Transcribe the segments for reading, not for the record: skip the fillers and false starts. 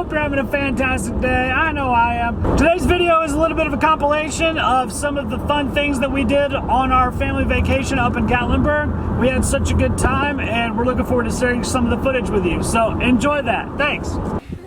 hope you're having a fantastic day. I know I am. Today's video is a little bit of a compilation of some of the fun things that we did on our family vacation up in Gatlinburg. We had such a good time, and we're looking forward to sharing some of the footage with you. So enjoy that. Thanks.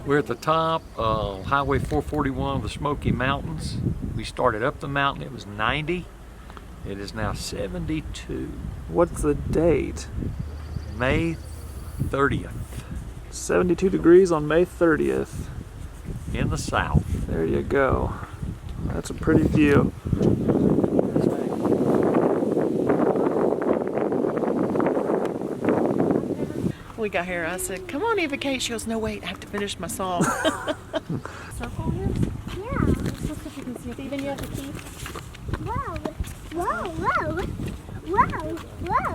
We're at the top of Highway 441 of the Smoky Mountains. We started up the mountain, it was 90. It is now 72. What's the date? May 30th. 72 degrees on May 30th. In the south. There you go. That's a pretty view. We got here, I said, come on, Eva Kate. She goes, no, wait, I have to finish my song. Circle here? Yeah. Steven, you have the key? Whoa, whoa, whoa, whoa, whoa, whoa.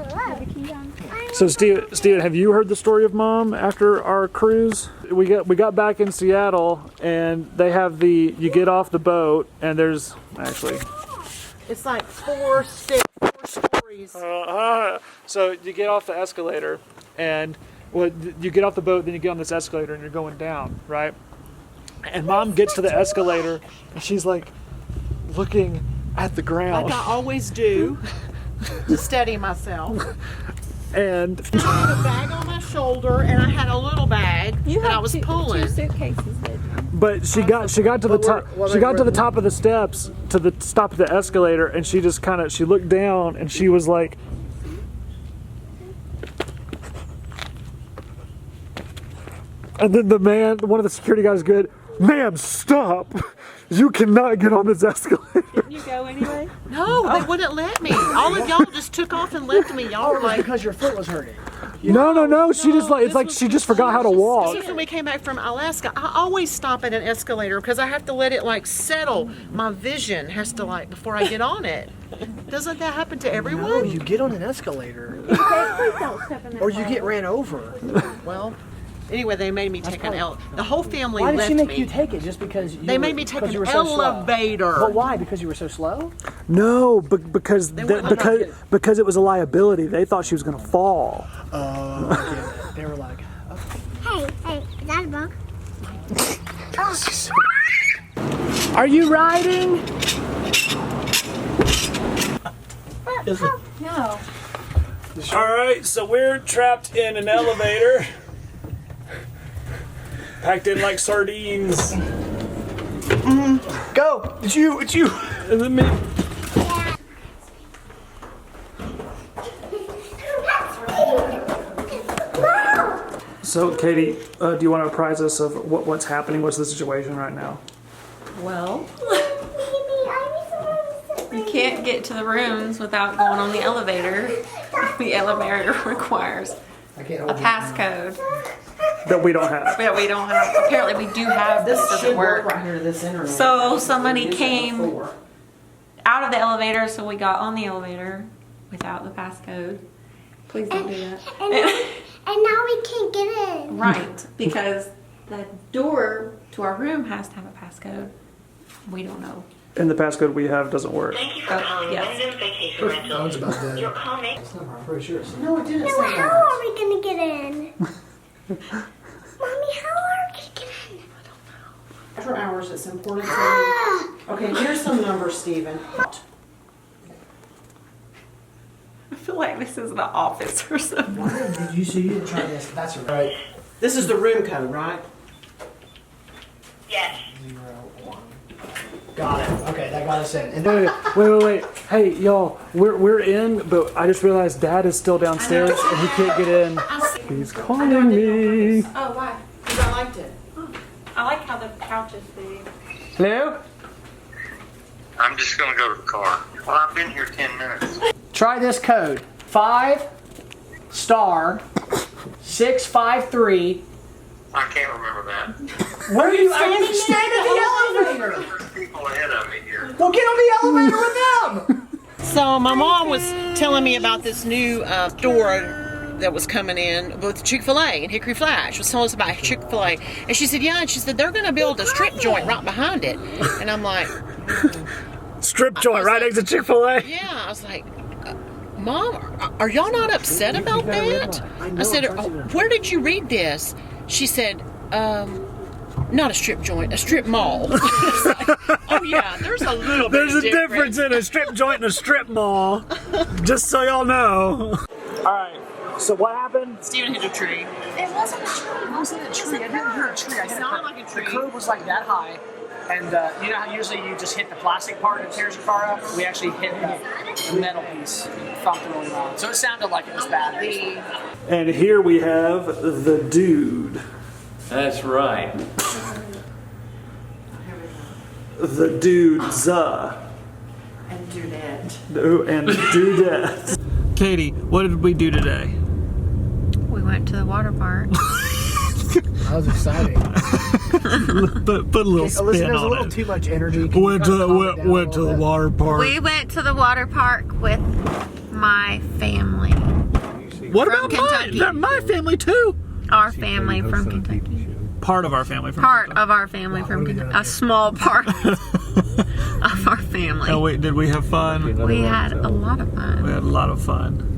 So Steven, have you heard the story of Mom after our cruise? We got back in Seattle, and they have you get off the boat, and there's actually... It's like four stories. So you get off the escalator, and well, you get off the boat, then you get on this escalator, and you're going down, right? And Mom gets to the escalator, and she's like looking at the ground. Like I always do, to steady myself. And I had a bag on my shoulder, and I had a little bag that I was pulling. Two suitcases, did you? but she got to the top. She got to the top of the steps to the stop of the escalator, and she just she looked down, and she was like, and then one of the security guys, good, ma'am, stop! You cannot get on this escalator. Didn't you go anyway? No, they wouldn't let me. All of y'all just took off and left me. Y'all were like, because your foot was hurting. No. She just it's like she just forgot how to walk. This is when we came back from Alaska. I always stop at an escalator because I have to let it like settle. My vision has to before I get on it. Doesn't that happen to everyone? No, you get on an escalator, Please don't step in that or you way. get ran over. Well, anyway, they made me take the whole family Why did left she make me. you take it? Just because you They made me take because an you were so slow? elevator. But why? Because you were so slow? No, because wouldn't because it was a liability. They thought she was gonna fall. Oh, they were like, Hey, is that a bug? Are you riding? No. All right, so we're trapped in an elevator, packed in like sardines. go! It's you! And then me. So, Katie, do you want to apprise us of what's happening? What's the situation right now? Well, you can't get to the rooms without going on the elevator. The elevator requires I can't a hold passcode That we don't have. that we don't have. Apparently we do have, but This it doesn't should work work. right here to this internet. So somebody We've used came that before. out of the elevator, so we got on the elevator without the passcode. Please don't do that. And now we can't get in. Right, because the door to our room has to have a passcode. We don't know. And the passcode we have doesn't work. Thank you for calling yes. Wyndham Vacation Rental. Phone's about dead. Your call may... I'm pretty sure it's No, it didn't No, say how that. are we gonna get in? Mommy, how are we gonna get in? After hours, it's important to me. Okay, here's some numbers, Stephen. I feel like this is the office or something. Why did you see? You didn't try this. That's right. This is the room code, right? Yes. 01. Got it. Okay, that got us in. And then, Wait. Hey, y'all, we're in, but I just realized Dad is still downstairs and he can't get in. He's calling me. Oh, why? Because I liked it. I like how the couch is big. Hello? I'm just going to go to the car. Well, I've been here 10 minutes. try this code: 5*653. I can't remember that. Where are you? Are you staying at the elevator? There's people ahead of me here. Well, get on the elevator with them. So my mom was telling me about this new store that was coming in with Chick-fil-A and Hickory Flash. Was telling us about Chick-fil-A, and she said, "Yeah," and she said they're going to build a strip joint right behind it, and I'm like, Strip joint right next to Chick-fil-A. "Yeah," I was like, "Mom, are y'all not upset about that?" I said, "Where did you read this?" She said, not a strip joint, a strip mall. It's like, oh yeah, there's a little bit There's of a difference in a strip joint and a strip mall. Just so y'all know. Alright, so what happened? Steven hit a tree. It wasn't a tree. It wasn't a tree. I didn't hear a tree. I It hit sounded a like a tree. The curb was like that high. And you know how usually you just hit the plastic part that tears your car up? We actually hit the metal piece. It thumped really loud. So it sounded like it was bad. And here we have the dude. That's right. The dudes. And Dudette. And dudette. Katie, what did we do today? We went to the water park. That was exciting. Put a little spin Listen, there's a on little it. too much energy. Went to the water park. We went to the water park with my family. What From about Kentucky. mine? My family too. Our family from Kentucky. Part of our family from Part Kentucky. of our family from Kentucky. A small part of our family. Oh wait, did we have fun? We had a lot of We fun. had a lot of fun.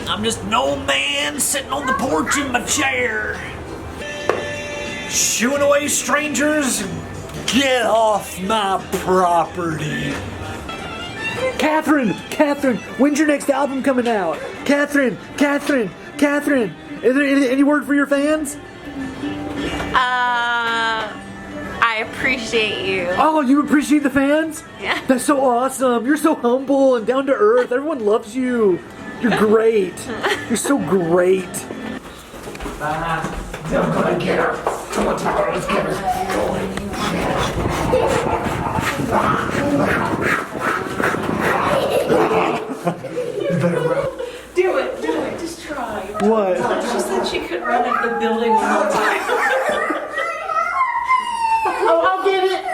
I'm just an old man sitting on the porch in my chair. Shooing away strangers. Get off my property. Catherine, when's your next album coming out? Catherine. Is there any word for your fans? I appreciate you. Oh, you appreciate the fans? Yeah. That's so awesome. You're so humble and down to earth. Everyone loves you. You're great. You're so great. I'm gonna get her. Come on, Tyler, let's get her. Do it, just try. What? She said she could run up the building one more time. I'll get it.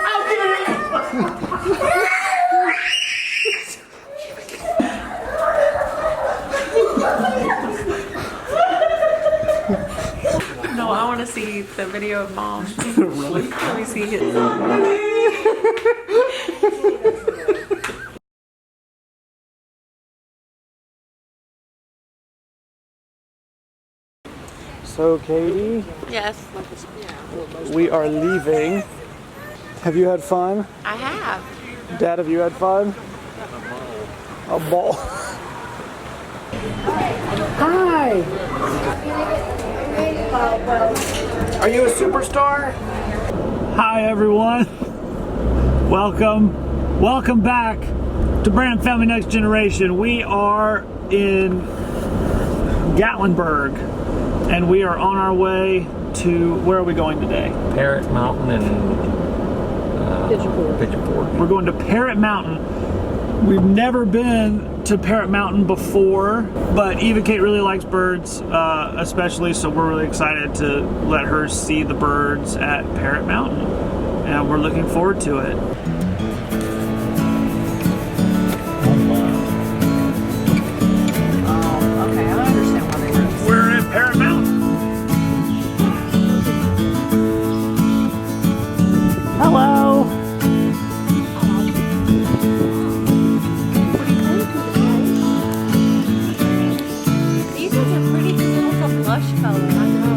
No, I want to see the video of Mom. Really? Let me see it. So, Katie, Yes, we are leaving. Have you had fun? I have. Dad, have you had fun? A ball. Hi. Are you a superstar? Hi, everyone. Welcome back to Branham Family Next Generation. We are in Gatlinburg, and we are on our way to, where are we going today? Parrot Mountain and Pigeonport. We're going to Parrot Mountain. We've never been to Parrot Mountain before, but Eva Kate really likes birds, especially, so we're really excited to let her see the birds at Parrot Mountain, and we're looking forward to it. Okay, I understand why they were. We're at Parrot Mountain. Hello. These ones are pretty cool with a blush color. I know.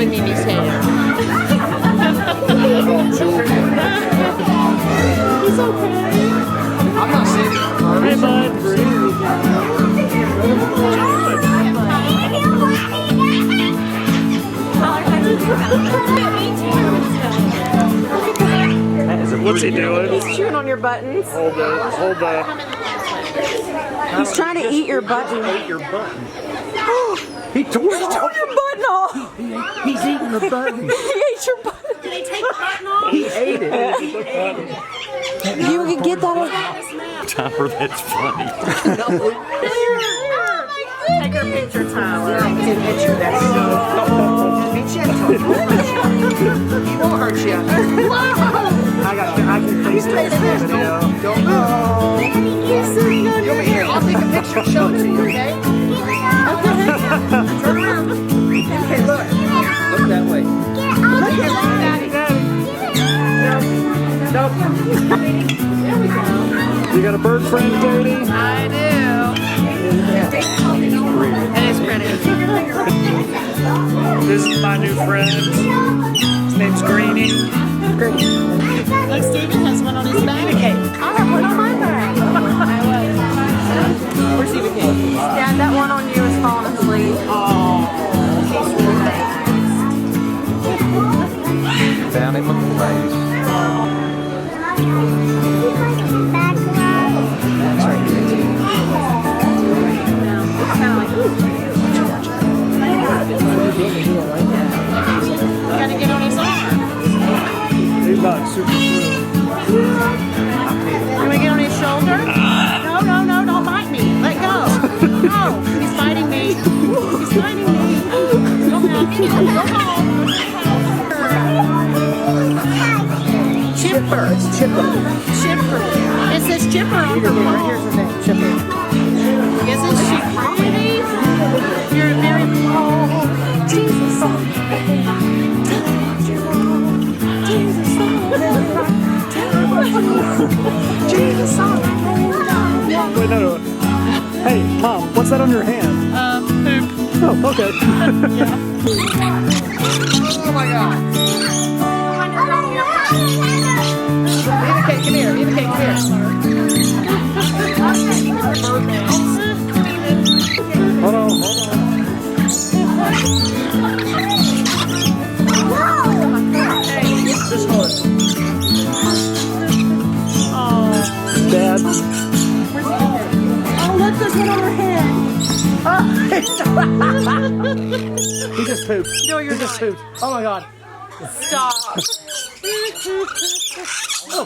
holding Mimi's hand. He's okay. I'm not sitting. Hey, bud. What's he doing? He's chewing on your buttons. Hold the. He's trying to eat your button. He tore He tore your button off. He's eating the button. He ate your button. Did they take the button off? He ate it. You can get that. Tyler, that's funny. Take her picture, Tyler. Be gentle. He won't hurt you. I can face this video. Don't move. You'll be here. I'll take a picture and show it to you, okay? Turn around. Okay, look. Look that way. Look at Daddy. Nope. There we go. You got a bird friend, Katie? I do. It is pretty. This is my new friend. His name's Greenie. Look, Steven has one on his back. I have one on my back. Where's Steven King? Yeah, that one on you is falling asleep. Down in my face. Gotta get on his arm. He's not super cool. Can we get on his shoulder? No, no, no, don't bite me. Let go. No, he's biting me. He's biting me. Go home. Go home. Chipper. It's Chipper. Chipper. It says Chipper on her Here's paw. his name, Chipper. Isn't she pretty? You're very Jesus. Jesus. Wait, no. Hey, Mom, what's that on your hand? Poop. Oh, okay. Oh my God. Eva Kate, come here. Eva Kate, come here. Hold on. Just hold it. Dad. Oh, look, there's one on her head. He just pooped. No, you're He just not. pooped. Oh my God. Stop. Oh.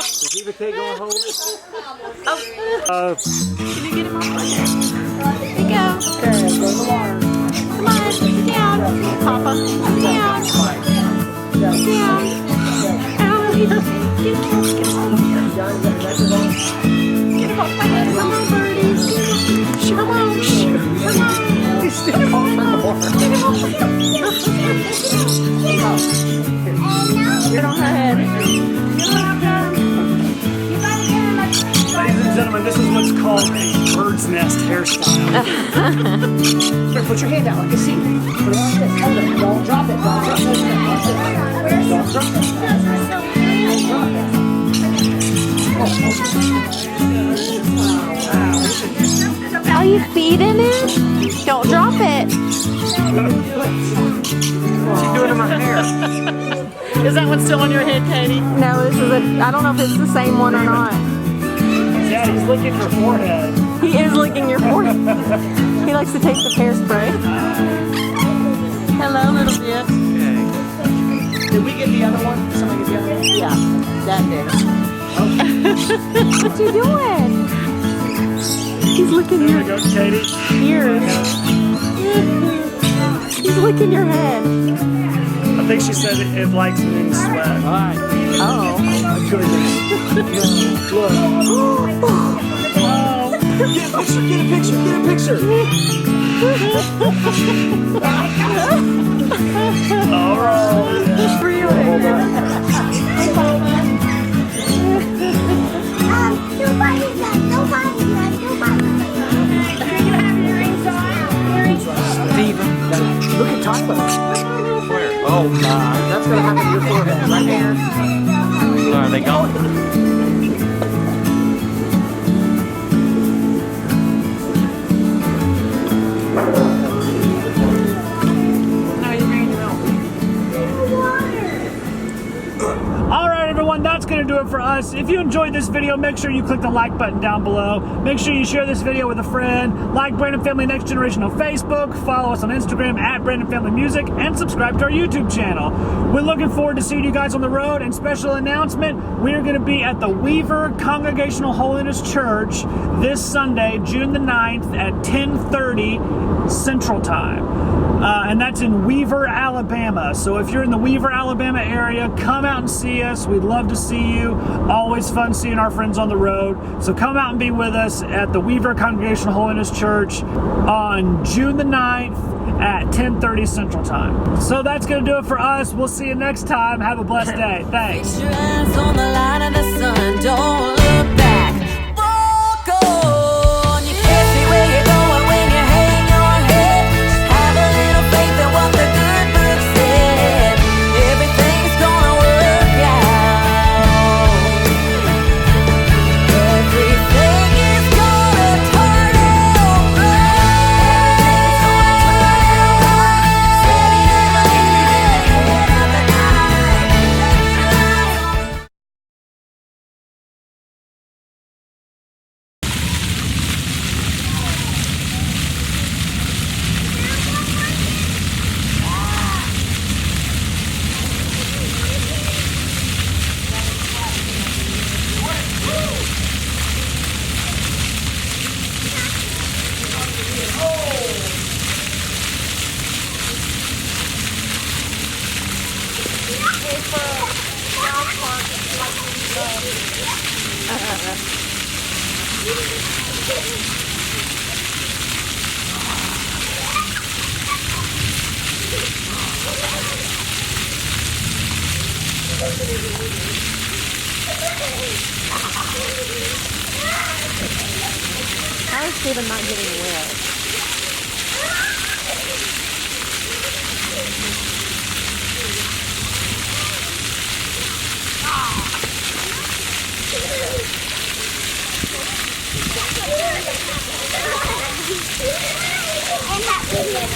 Is Eva Kate going to hold it? Can you get him off my hair? There you go. Okay, go in the water. Come on, down. Papa, down. Down. Ow. Get him off my head. Come on, birdie. Come on. Come on. He's still off in the water. Get him off my head. Get on her head. Ladies and gentlemen, this is what's called a bird's nest hairstyle. Here, put your hand out like a seat. Put it like this. Hold it. Don't drop it. Don't drop it. Don't drop it. Are you feeding it? Don't drop it. What's he doing in my hair? Is that one still on your head, Katie? No, this is I don't know if it's the same one or not. Yeah, he's licking her forehead. He is licking your forehead. He likes to taste the hairspray. Hello, little bit. Did we get the other one? Somebody get the other one? Yeah, that did. What you doing? He's licking There your we go, Katie. ears. He's licking your head. I think she said it likes being sweat. Alright. Oh. My goodness. Look. Get a picture, get a picture, get a picture. All right. Really? Nobody. Steven. Tyler. Where? Oh my. That's gonna happen to your forehead right here. Are they gone? No, you're going to milk. All right, everyone, that's going to do it for us. If you enjoyed this video, make sure you click the like button down below. Make sure you share this video with a friend. Like Branham Family Next Generation on Facebook. Follow us on Instagram at Branham Family Music. And subscribe to our YouTube channel. We're looking forward to seeing you guys on the road. And special announcement, we're going to be at the Weaver Congregational Holiness Church this Sunday, June the 9th at 10:30 Central Time. And that's in Weaver, Alabama. So if you're in the Weaver, Alabama area, come out and see us. We'd love to see you. Always fun seeing our friends on the road. So come out and be with us at the Weaver Congregational Holiness Church on June the 9th at 10:30 Central Time. So that's going to do it for us. We'll see you next time. Have a blessed day. Thanks. Fix your eyes on the light of the sun. Don't look back. Walk on. You can't see where you're going when you hang your head. Just have a little faith in what the good book said. Everything's gonna work out. Everything is gonna turn out right. Steady never leaving head of the night. How is Stephen not getting wet? And that video.